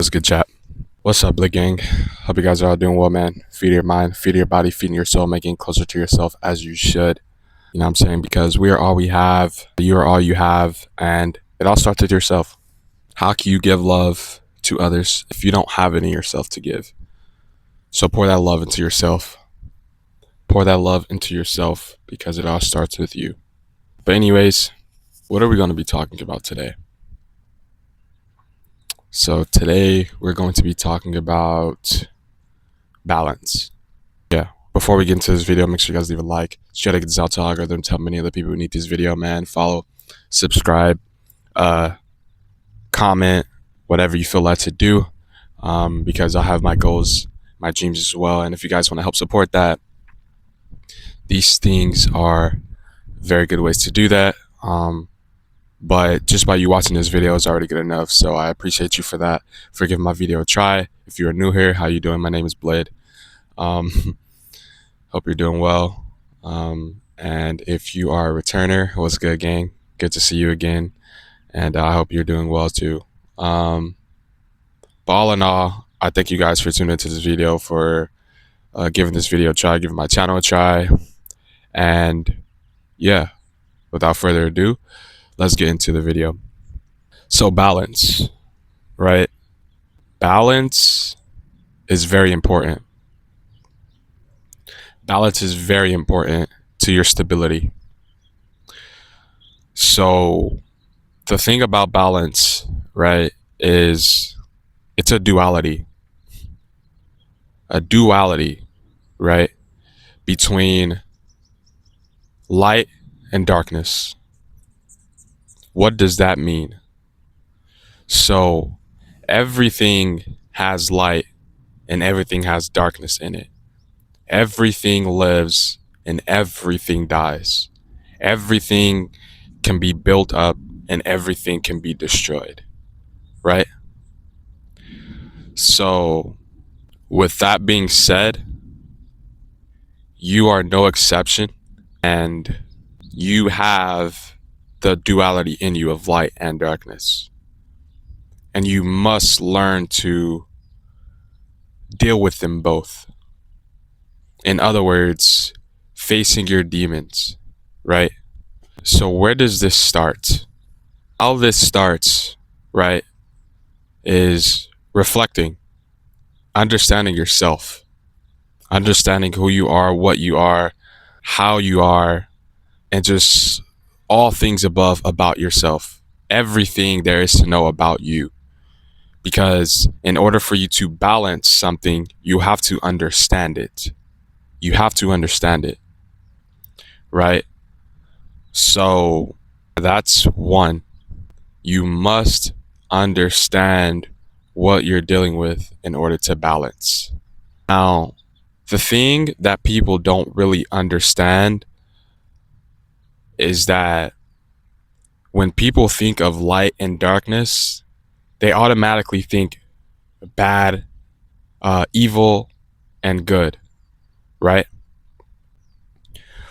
What's good, chat? What's up, Blit Gang? Hope you guys are all doing well, man. Feed your mind, feed your body, feeding your soul, making closer to yourself as you should. You know what I'm saying? Because we are all we have, you are all you have, and it all starts with yourself. How can you give love to others if you don't have any yourself to give? So pour that love into yourself. Pour that love into yourself because it all starts with you. But, anyways, what are we going to be talking about today? So, today we're going to be talking about balance. Before we get into this video, make sure you guys leave a like. Try to get this out to algorithm, tell many other people who need this video, man. Follow, subscribe, comment, whatever you feel led to do, because I have my goals, my dreams as well. And if you guys want to help support that, these things are very good ways to do that. But just by you watching this video is already good enough. So I appreciate you for that, for giving my video a try. If you're new here, how you doing? My name is Blade. Hope you're doing well. And if you are a returner, what's good, gang? Good to see you again. And I hope you're doing well too. But all in all, I thank you guys for tuning into this video, for giving this video a try, giving my channel a try. And yeah, without further ado, let's get into the video. So balance, right? Balance is very important. Balance is very important to your stability. So the thing about balance, right, is it's a duality, right, between light and darkness. What does that mean? So everything has light and everything has darkness in it. Everything lives and everything dies. Everything can be built up and everything can be destroyed, right? So with that being said, you are no exception, and you have the duality in you of light and darkness. And you must learn to deal with them both. In other words, facing your demons, right? So where does this start? How this starts, right, is reflecting, understanding yourself, understanding who you are, what you are, how you are, and just all things above about yourself. Everything there is to know about you. Because in order for you to balance something, you have to understand it. You have to understand it, right? So that's one. You must understand what you're dealing with in order to balance. Now, the thing that people don't really understand is that when people think of light and darkness, they automatically think bad, evil, and good, right?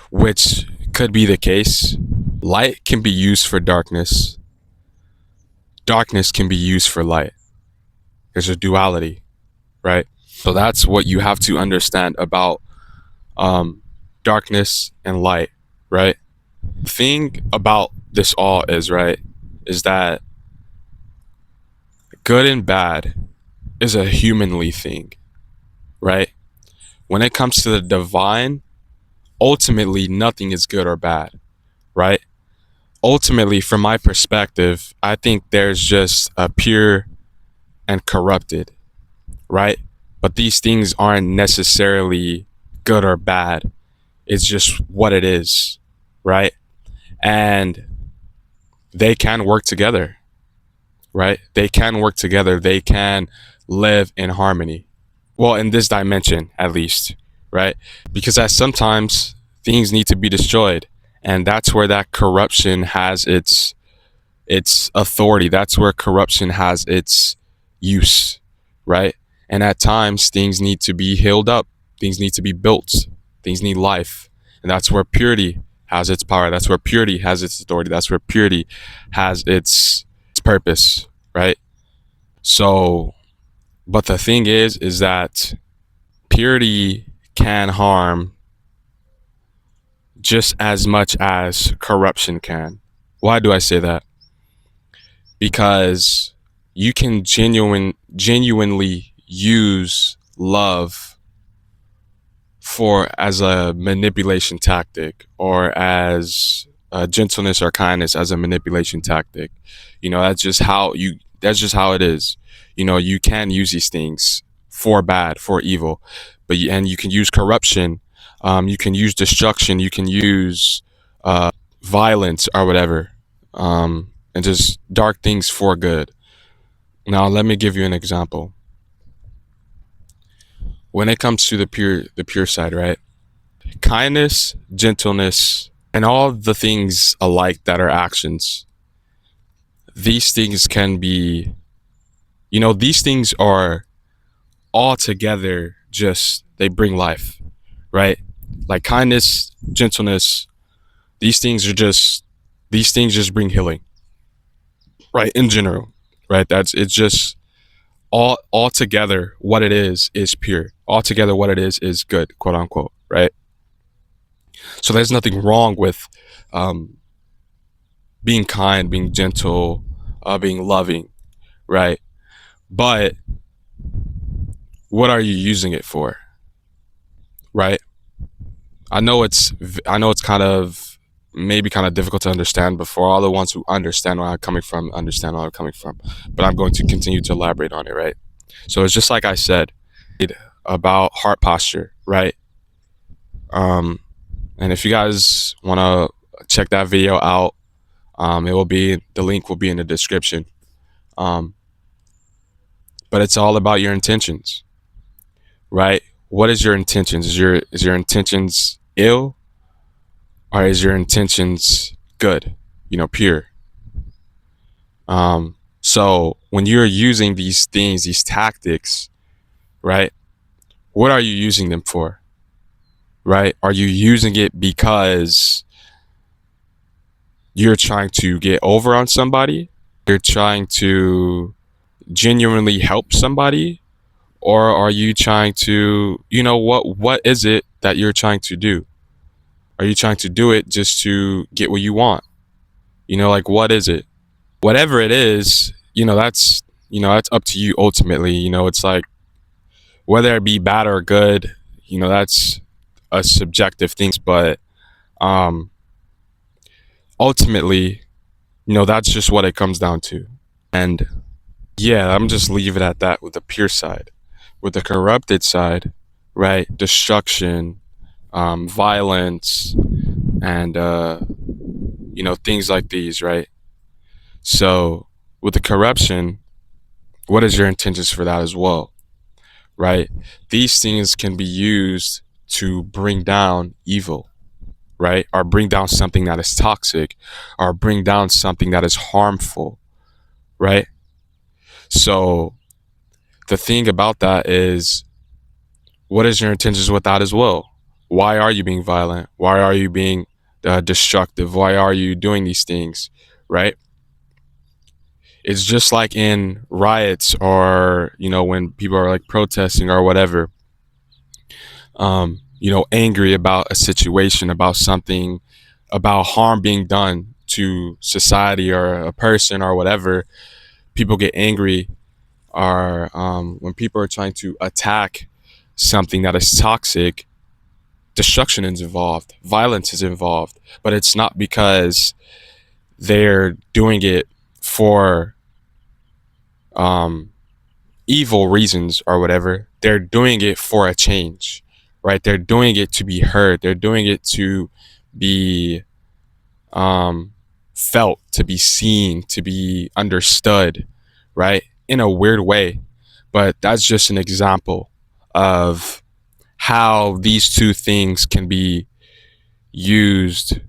Which could be the case. Light can be used for darkness. Darkness can be used for light. There's a duality, right? So that's what you have to understand about darkness and light, right? The thing about this all is, right, is that good and bad is a humanly thing, right? When it comes to the divine, ultimately nothing is good or bad, right? Ultimately, from my perspective, I think there's just a pure and corrupted, right? But these things aren't necessarily good or bad. It's just what it is, right? And they can work together, right? They can work together. They can live in harmony. Well, in this dimension, at least, right? Because at sometimes things need to be destroyed. And that's where that corruption has its authority. That's where corruption has its use, right? And at times things need to be healed up. Things need to be built. Things need life. And that's where purity has its power. That's where purity has its authority. That's where purity has its purpose, right? So But the thing is that purity can harm just as much as corruption can. Why do I say that? Because you can genuinely use love for as a manipulation tactic, or as gentleness or kindness as a manipulation tactic. That's just how it is. You can use these things for bad, for evil, and you can use corruption, you can use destruction, you can use violence or whatever, and just dark things for good. Now, let me give you an example. When it comes to the pure side, right? Kindness, gentleness, and all the things alike that are actions. These things can be, these things are all together, just they bring life, right? Like kindness, gentleness, these things are just these things just bring healing, right? In general, right? It's just all together what it is pure. Altogether what it is good, quote unquote, right? So there's nothing wrong with um, being kind, being gentle, being loving, right? But what are you using it for, right? I know it's kind of maybe kind of difficult to understand, but for all the ones who understand where I'm coming from, understand where I'm coming from. But I'm going to continue to elaborate on it, right? So it's just like I said about heart posture, right? Um, and if you guys want to check that video out, the link will be in the description. Um, but it's all about your intentions, right? What is your intentions? Is your intentions ill, or is your intentions good? Pure. So when you're using these things, these tactics, right? What are you using them for? Right? Are you using it because you're trying to get over on somebody? You're trying to genuinely help somebody? Or are you trying to, what is it that you're trying to do? Are you trying to do it just to get what you want? Like, what is it? Whatever it is, that's up to you ultimately. It's like, whether it be bad or good, that's a subjective thing. But ultimately, that's just what it comes down to. And yeah, I'm just leave it at that with the pure side. With the corrupted side, right? Destruction, violence, and things like these, right? So with the corruption, what is your intentions for that as well, right? These things can be used to bring down evil, right? Or bring down something that is toxic, or bring down something that is harmful, right? So the thing about that is, what is your intentions with that as well? Why are you being violent? Why are you being destructive? Why are you doing these things, right? It's just like in riots, or when people are like protesting or whatever, angry about a situation, about something, about harm being done to society or a person or whatever. People get angry, or when people are trying to attack something that is toxic, destruction is involved, violence is involved, but it's not because they're doing it for um, evil reasons or whatever. They're doing it for a change, right? They're doing it to be heard. They're doing it to be felt, to be seen, to be understood, right? In a weird way. But that's just an example of how these two things can be used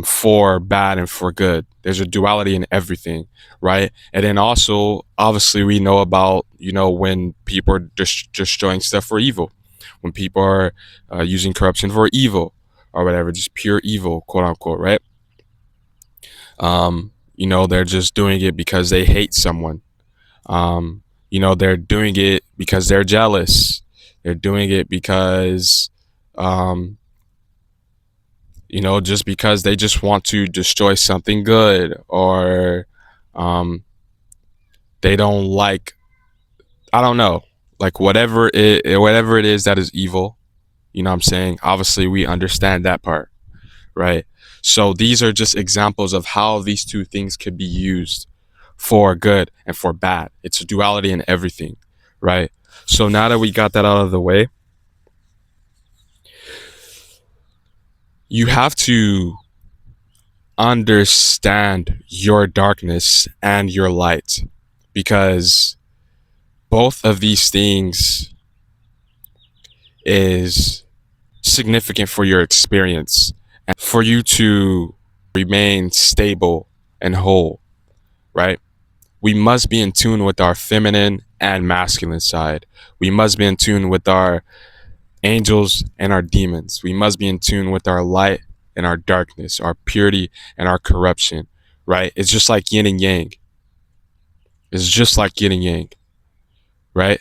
for bad and for good. There's a duality in everything, right? And then also, obviously, we know about, when people are destroying stuff for evil, when people are using corruption for evil or whatever, just pure evil, quote unquote, right? They're just doing it because they hate someone. They're doing it because they're jealous. They're doing it because, um, just because they just want to destroy something good, or um, they don't like, I don't know, like whatever it is that is evil. You know what I'm saying? Obviously, we understand that part, right? So these are just examples of how these two things could be used for good and for bad. It's a duality in everything, right? So now that we got that out of the way, you have to understand your darkness and your light, because both of these things is significant for your experience and for you to remain stable and whole, right? We must be in tune with our feminine and masculine side. We must be in tune with our angels and our demons. We must be in tune with our light and our darkness, our purity and our corruption, right? It's just like yin and yang. It's just like yin and yang, right?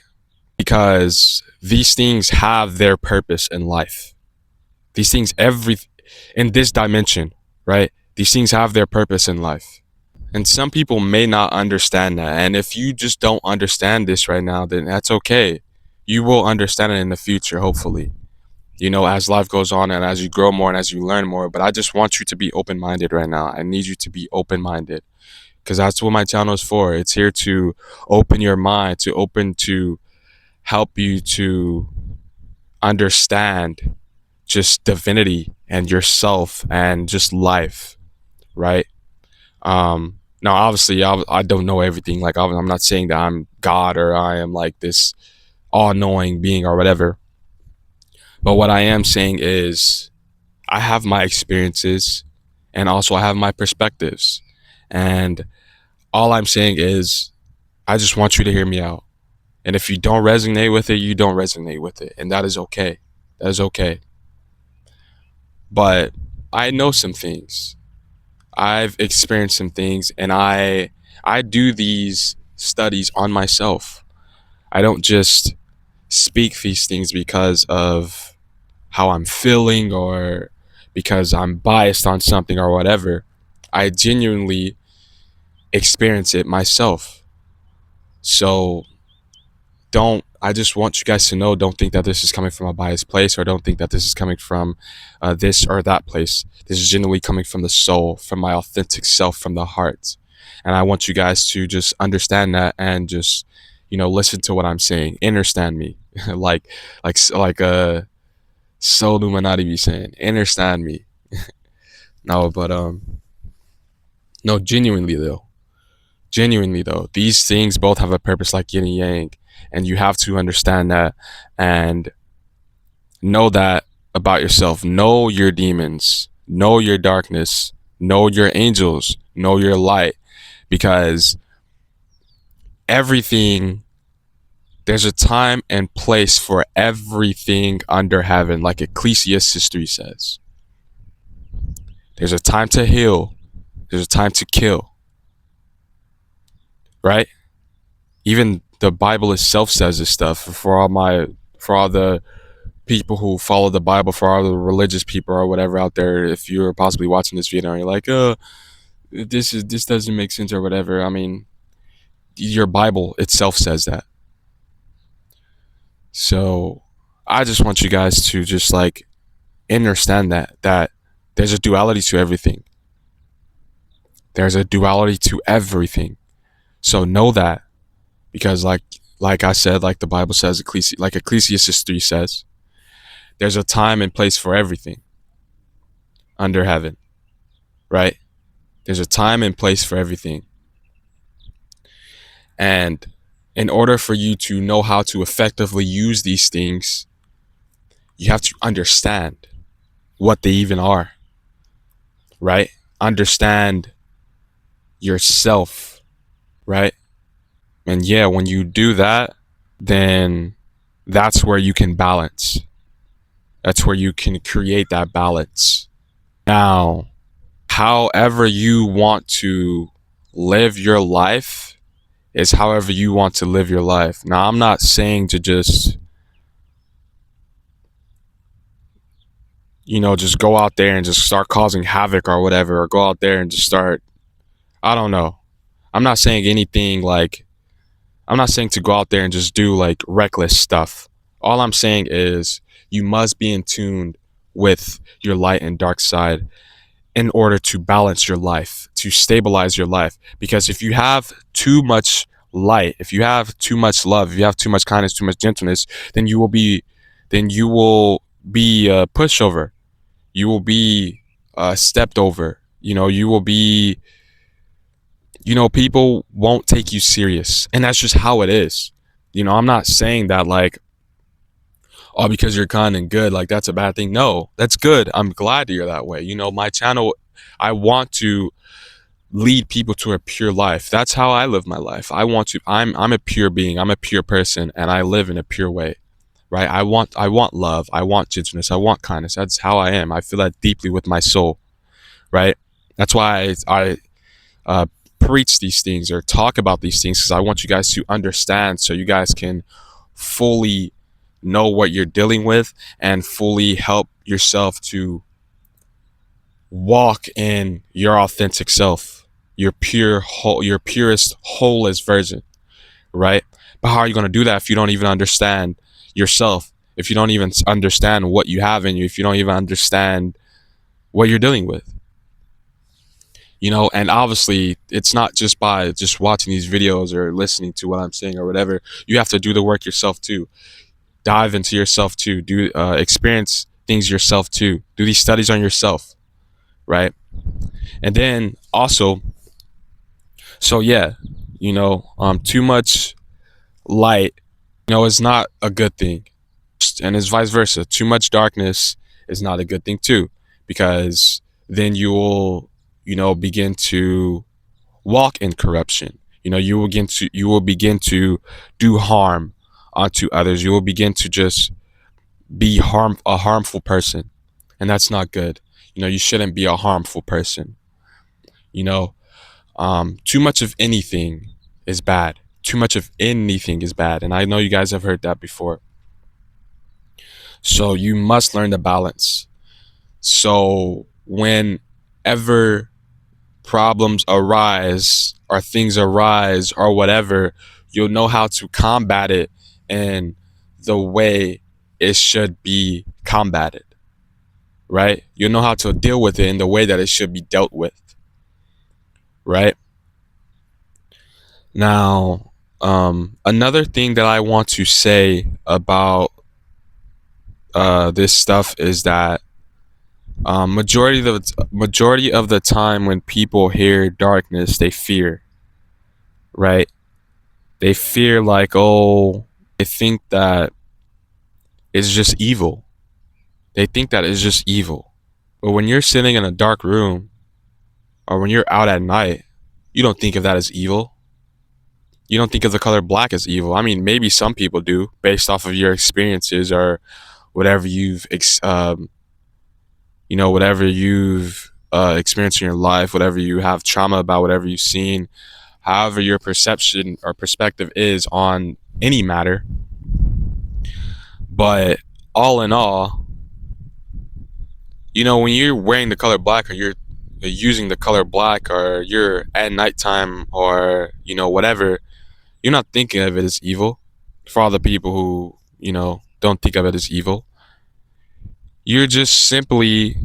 Because these things have their purpose in life. These things, in this dimension, right? These things have their purpose in life. And some people may not understand that. And if you just don't understand this right now, then that's okay. You will understand it in the future, hopefully, as life goes on and as you grow more and as you learn more. But I just want you to be open minded right now. I need you to be open minded, because that's what my channel is for. It's here to open your mind, to help you to understand just divinity and yourself and just life, right? Now, obviously, I don't know everything. Like, I'm not saying that I'm God or I am like this all-knowing being or whatever. But what I am saying is I have my experiences and also I have my perspectives. And all I'm saying is I just want you to hear me out. And if you don't resonate with it, you don't resonate with it. And that is okay. That is okay. But I know some things. I've experienced some things, and I do these studies on myself. I don't just speak these things because of how I'm feeling or because I'm biased on something or whatever. I genuinely experience it myself. So don't I just want you guys to know, don't think that this is coming from a biased place, or don't think that this is coming from this or that place. This is genuinely coming from the soul, from my authentic self, from the heart. And I want you guys to just understand that and just, listen to what I'm saying. Understand me. like Soul Illuminati be saying, understand me. No, but no, genuinely though, these things both have a purpose, like yin and yang, and you have to understand that and know that about yourself. Know your demons, know your darkness, know your angels, know your light, because everything, there's a time and place for everything under heaven, like Ecclesiastes 3 says. There's a time to heal, there's a time to kill, right? Even the Bible itself says this stuff. For all the people who follow the Bible, for all the religious people or whatever out there, if you're possibly watching this video and you're like, this doesn't make sense or whatever. I mean, your Bible itself says that. So I just want you guys to just like understand that there's a duality to everything. There's a duality to everything. So know that, because like I said, like the Bible says, like Ecclesiastes 3 says, there's a time and place for everything under heaven, right? There's a time and place for everything. And in order for you to know how to effectively use these things, you have to understand what they even are, right? Understand yourself, right? And yeah, when you do that, then that's where you can balance. That's where you can create that balance. Now, however you want to live your life is however you want to live your life. Now, I'm not saying to just, just go out there and just start causing havoc or whatever, or go out there and just start, I don't know. I'm not saying anything like, I'm not saying to go out there and just do like reckless stuff. All I'm saying is you must be in tune with your light and dark side in order to balance your life, to stabilize your life. Because if you have too much light, if you have too much love, if you have too much kindness, too much gentleness, then you will be a pushover. You will be stepped over. You will be, people won't take you serious. And that's just how it is. I'm not saying that like, oh, because you're kind and good, like that's a bad thing. No, that's good. I'm glad you're that way. My channel, I want to lead people to a pure life. That's how I live my life. I'm a pure being. I'm a pure person and I live in a pure way. Right? I want love. I want gentleness. I want kindness. That's how I am. I feel that deeply with my soul. Right? That's why I preach these things or talk about these things, because I want you guys to understand, so you guys can fully know what you're dealing with and fully help yourself to walk in your authentic self, your your purest, wholest version, right? But how are you going to do that if you don't even understand yourself? If you don't even understand what you have in you, if you don't even understand what you're dealing with? And obviously it's not just by just watching these videos or listening to what I'm saying or whatever. You have to do the work yourself too. Dive into yourself too. Do experience things yourself too. Do these studies on yourself, right? And then also, so yeah, too much light, is not a good thing, and it's vice versa. Too much darkness is not a good thing too, because then you will, begin to walk in corruption. You will begin to do harm onto others. You will begin to just be a harmful person, and that's not good. You shouldn't be a harmful person. You know, too much of anything is bad. Too much of anything is bad, and I know you guys have heard that before. So you must learn the balance. So whenever problems arise or things arise or whatever, you'll know how to combat it in the way it should be combated, right? You'll know how to deal with it in the way that it should be dealt with, right? Now, another thing that I want to say about this stuff is that majority of the time when people hear darkness, they fear, right? They fear like, oh, they think that it's just evil. They think that it's just evil. But when you're sitting in a dark room or when you're out at night, you don't think of that as evil. You don't think of the color black as evil. I mean, maybe some people do based off of your experiences or whatever whatever you've experienced in your life, whatever you have trauma about, whatever you've seen, however your perception or perspective is on any matter. But all in all, when you're wearing the color black or you're using the color black or you're at nighttime or, whatever, you're not thinking of it as evil. For all the people who, don't think of it as evil, you're just simply,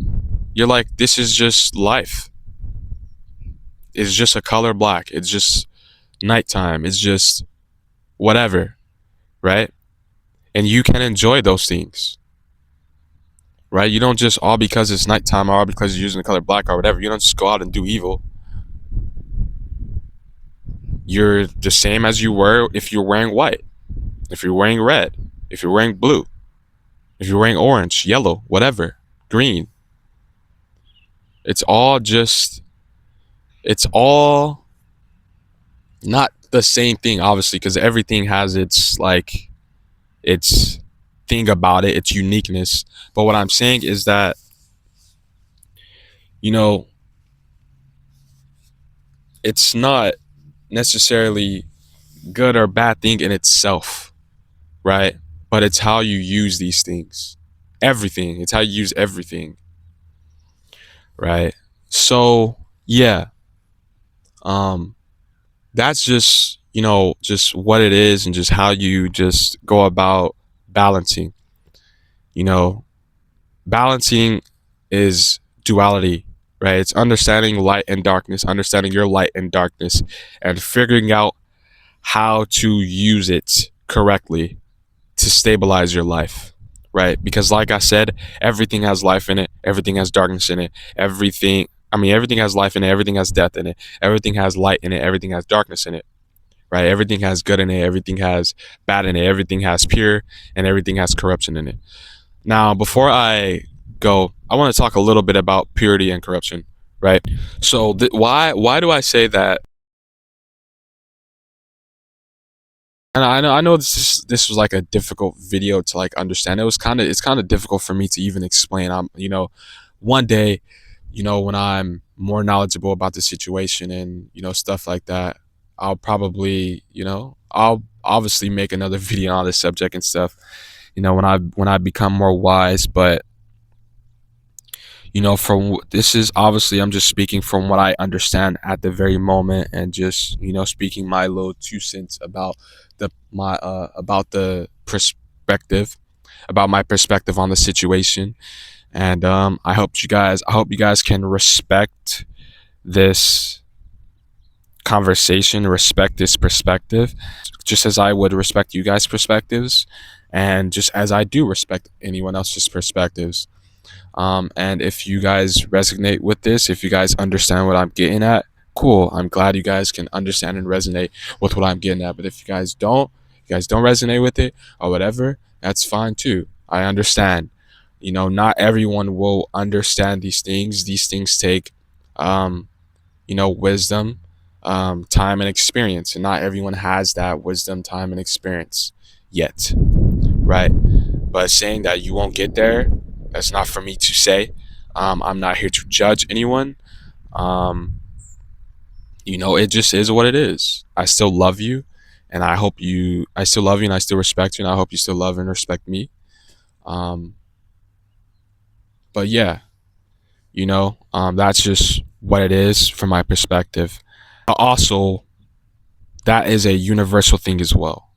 you're like, this is just life. It's just a color black. It's just nighttime. It's just whatever, right? And you can enjoy those things, right? You don't just, all because it's nighttime or all because you're using the color black or whatever, you don't just go out and do evil. You're the same as you were if you're wearing white, if you're wearing red, if you're wearing blue, if you're wearing orange, yellow, whatever, green. It's all not the same thing, obviously, because everything has its thing about it, its uniqueness. But what I'm saying is that, it's not necessarily good or bad thing in itself, right? But it's how you use these things. Everything. It's how you use everything, right? So, yeah, um that's just, just what it is and just how you just go about balancing, you know. Balancing is duality, right? It's understanding light and darkness, understanding your light and darkness, and figuring out how to use it correctly to stabilize your life, right? Because, like I said, everything has life in it, everything has darkness in it, everything has life in it, everything has death in it, everything has light in it, everything has darkness in it, right? Everything has good in it, everything has bad in it, everything has pure, and everything has corruption in it. Now, before I go, I want to talk a little bit about purity and corruption, right? So, why do I say that? And I know this was like a difficult video to like understand. It's kind of difficult for me to even explain. One day, when I'm more knowledgeable about the situation and stuff like that, I'll probably I'll obviously make another video on this subject and stuff. When I become more wise, but from this is obviously I'm just speaking from what I understand at the very moment, and just speaking my little 2 cents about the perspective, about my perspective on the situation. And I hope you guys can respect this conversation, respect this perspective, just as I would respect you guys' perspectives, and just as I do respect anyone else's perspectives. And if you guys resonate with this, if you guys understand what I'm getting at, cool. I'm glad you guys can understand and resonate with what I'm getting at. But if you guys don't resonate with it or whatever, that's fine too. I understand. Not everyone will understand these things. These things take, um, wisdom, time, and experience. And not everyone has that wisdom, time, and experience yet, right? But saying that you won't get there, that's not for me to say. I'm not here to judge anyone. Um, it just is what it is. I still love you, and I still love you, and I still respect you, and I hope you still love and respect me. Um, but yeah, that's just what it is from my perspective. Also, that is a universal thing as well.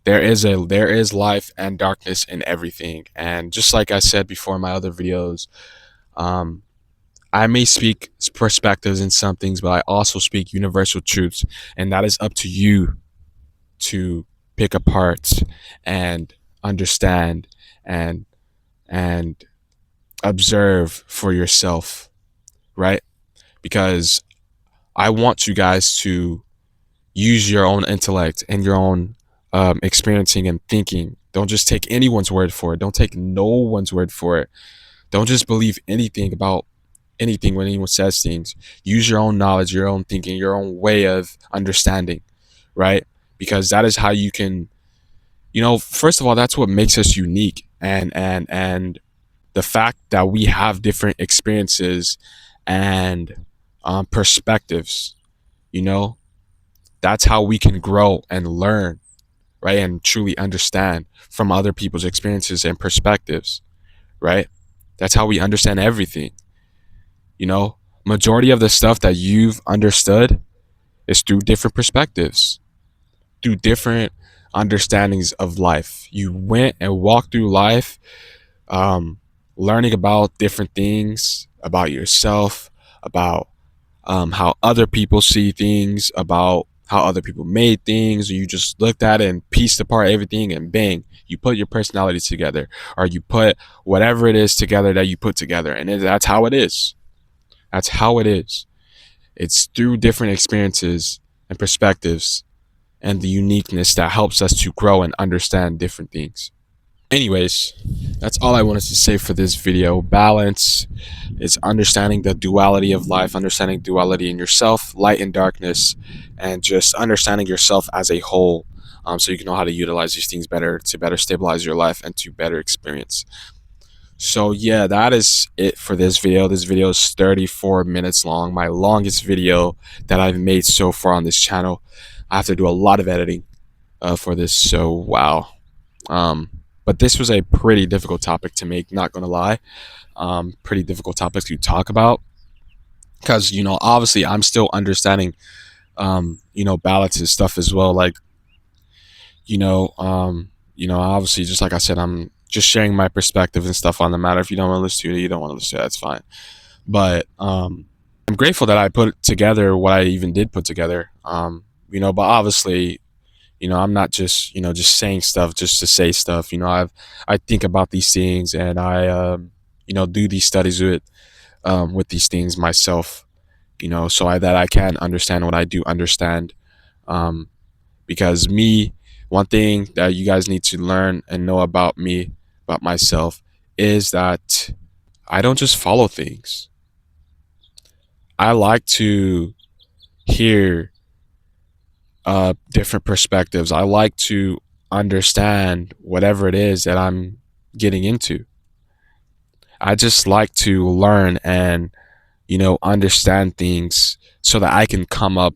There is life and darkness in everything, and just like I said before in my other videos, um, I may speak perspectives in some things, but I also speak universal truths, and that is up to you to pick apart and understand and and observe for yourself, right? Because I want you guys to use your own intellect and your own experiencing and thinking. Don't just take anyone's word for it. Don't take no one's word for it. Don't just believe anything about anything when anyone says things. Use your own knowledge, your own thinking, your own way of understanding, right? Because that is how you can, first of all, that's what makes us unique. And the fact that we have different experiences and perspectives, you know, that's how we can grow and learn, right? And truly understand from other people's experiences and perspectives, right? That's how we understand everything. You know, majority of the stuff that you've understood is through different perspectives, through different understandings of life. You went and walked through life, um, learning about different things about yourself, about how other people see things, about how other people made things. You just looked at it and pieced apart everything, and bang, you put your personality together, or you put whatever it is together that you put together, and that's how it is. That's how it is. It's through different experiences and perspectives and the uniqueness that helps us to grow and understand different things. Anyways, that's all I wanted to say for this video. Balance is understanding the duality of life, understanding duality in yourself, light and darkness, and just understanding yourself as a whole, so you can know how to utilize these things better to better stabilize your life and to better experience. So yeah, that is it for this video. This video is 34 minutes long, my longest video that I've made so far on this channel. I have to do a lot of editing for this. So wow. Um, but this was a pretty difficult topic to make. Not gonna lie, pretty difficult topic to talk about because obviously I'm still understanding ballots and stuff as well. Like obviously, just like I said, I'm just sharing my perspective and stuff on the matter. If you don't want to listen to it, you don't want to listen to it, that's fine. But I'm grateful that I put together what I even did put together. But obviously, I'm not just saying stuff just to say stuff. I think about these things, and I do these studies with these things myself. So that I can understand what I do understand. Um, because one thing that you guys need to learn and know about me, about myself, is that I don't just follow things. I like to hear different perspectives. I like to understand whatever it is that I'm getting into. I just like to learn and understand things so that I can come up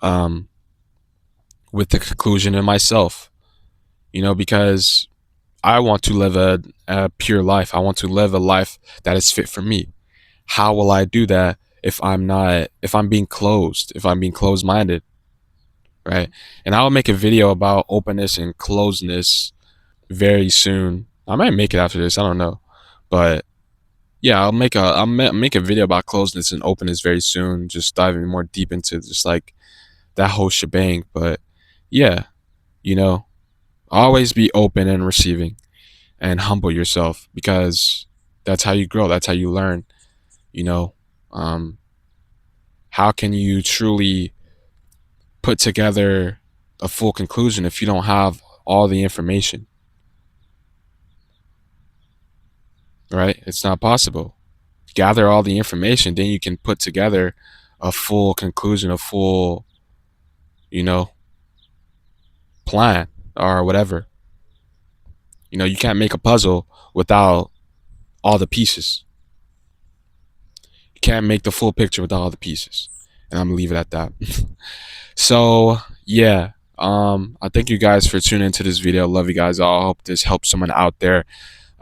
um, with the conclusion in myself. Because I want to live a pure life. I want to live a life that is fit for me. How will I do that if I'm being closed, if I'm being closed minded, right? And I'll make a video about openness and closedness very soon. I might make it after this. I don't know, but yeah, I'll make a video about closeness and openness very soon. Just diving more deep into just like that whole shebang. But yeah, you know, always be open and receiving and humble yourself because that's how you grow. That's how you learn. You know, um, how can you truly put together a full conclusion if you don't have all the information? Right? It's not possible. Gather all the information, then you can put together a full conclusion, a full, you know, plan or whatever. You can't make a puzzle without all the pieces. You can't make the full picture without all the pieces. And I'm gonna leave it at that. So yeah. I thank you guys for tuning into this video. Love you guys all. I hope this helped someone out there.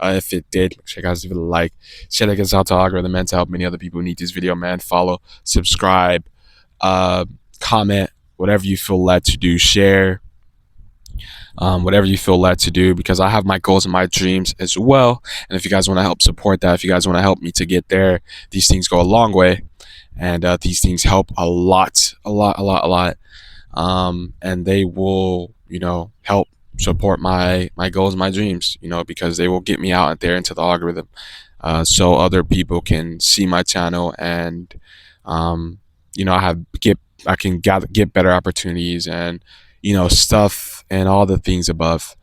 If it did, make sure you guys leave it a like. Share it out to algorithm, man, to help many other people who need this video, man. Follow, subscribe, comment, whatever you feel led to do. Share, whatever you feel led to do, because I have my goals and my dreams as well. And if you guys want to help support that, if you guys want to help me to get there, these things go a long way. And these things help a lot, a lot, a lot, a lot. And they will, help support my goals, my dreams, because they will get me out there into the algorithm, so other people can see my channel and, I can get better opportunities and, stuff and all the things above,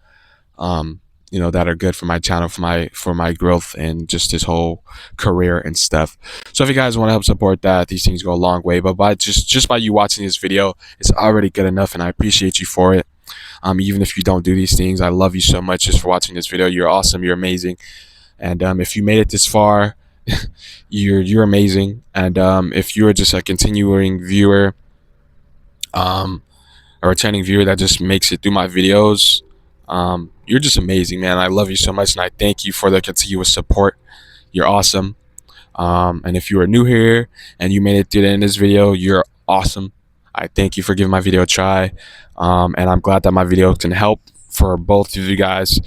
that are good for my channel, for my growth and just this whole career and stuff. So if you guys want to help support that, these things go a long way. But by just by you watching this video, it's already good enough, and I appreciate you for it. Even if you don't do these things, I love you so much just for watching this video. You're awesome. You're amazing. And if you made it this far, you're amazing. And if you're just a continuing viewer, a returning viewer that just makes it through my videos, you're just amazing, man. I love you so much, and I thank you for the continuous support. You're awesome. And if you are new here and you made it to the end of this video, you're awesome. I thank you for giving my video a try. And I'm glad that my video can help for both of you guys.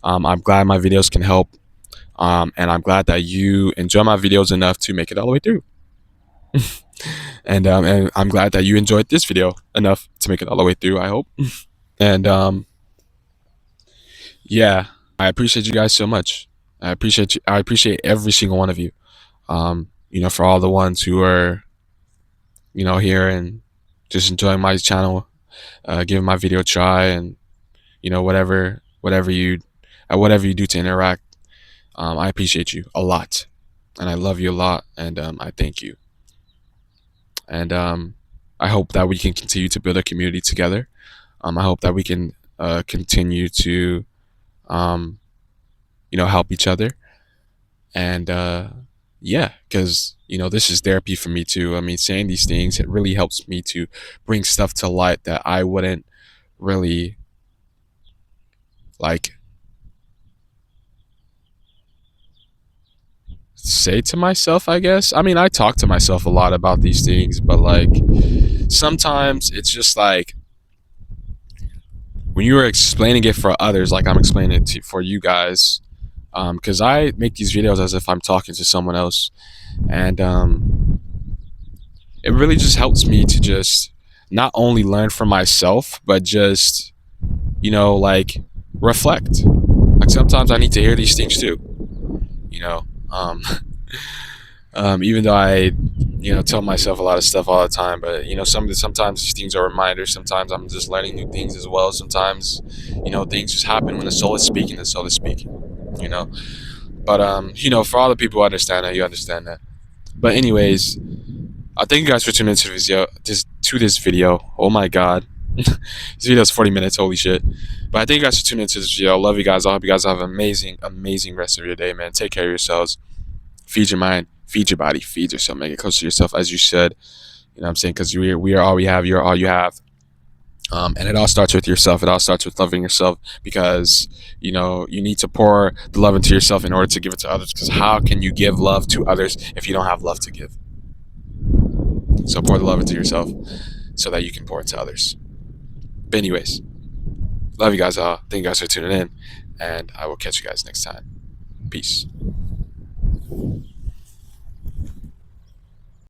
I'm glad my videos can help. And I'm glad that you enjoy my videos enough to make it all the way through. And I'm glad that you enjoyed this video enough to make it all the way through, I hope. And yeah, I appreciate you guys so much. I appreciate you. I appreciate every single one of you. For all the ones who are, here and just enjoying my channel, giving my video a try, and whatever you do to interact. I appreciate you a lot, and I love you a lot, and I thank you. And I hope that we can continue to build a community together. I hope that we can continue to, help each other, and yeah, because this is therapy for me too. I mean, saying these things, it really helps me to bring stuff to light that I wouldn't really like say to myself, I guess. I mean, I talk to myself a lot about these things, but like sometimes it's just like when you are explaining it for others, like I'm explaining it for you guys, because I make these videos as if I'm talking to someone else, and it really just helps me to just not only learn from myself, but just like reflect. Like sometimes I need to hear these things too, you know. Um, even though I, tell myself a lot of stuff all the time, but sometimes these things are reminders. Sometimes I'm just learning new things as well. Sometimes, things just happen when the soul is speaking. The soul is speaking, you know. But for all the people who understand that, you understand that. But anyways, I thank you guys for tuning into this video. Oh my god, this video is 40 minutes. Holy shit! But I thank you guys for tuning into this video. I love you guys. I hope you guys have an amazing, amazing rest of your day, man. Take care of yourselves. Feed your mind, feed your body, feed yourself, make it close to yourself as you should. You know what I'm saying? Because we are all we have, you're all you have. And it all starts with yourself. It all starts with loving yourself because, you need to pour the love into yourself in order to give it to others. Because how can you give love to others if you don't have love to give? So pour the love into yourself so that you can pour it to others. But anyways, love you guys all. Thank you guys for tuning in. And I will catch you guys next time. Peace.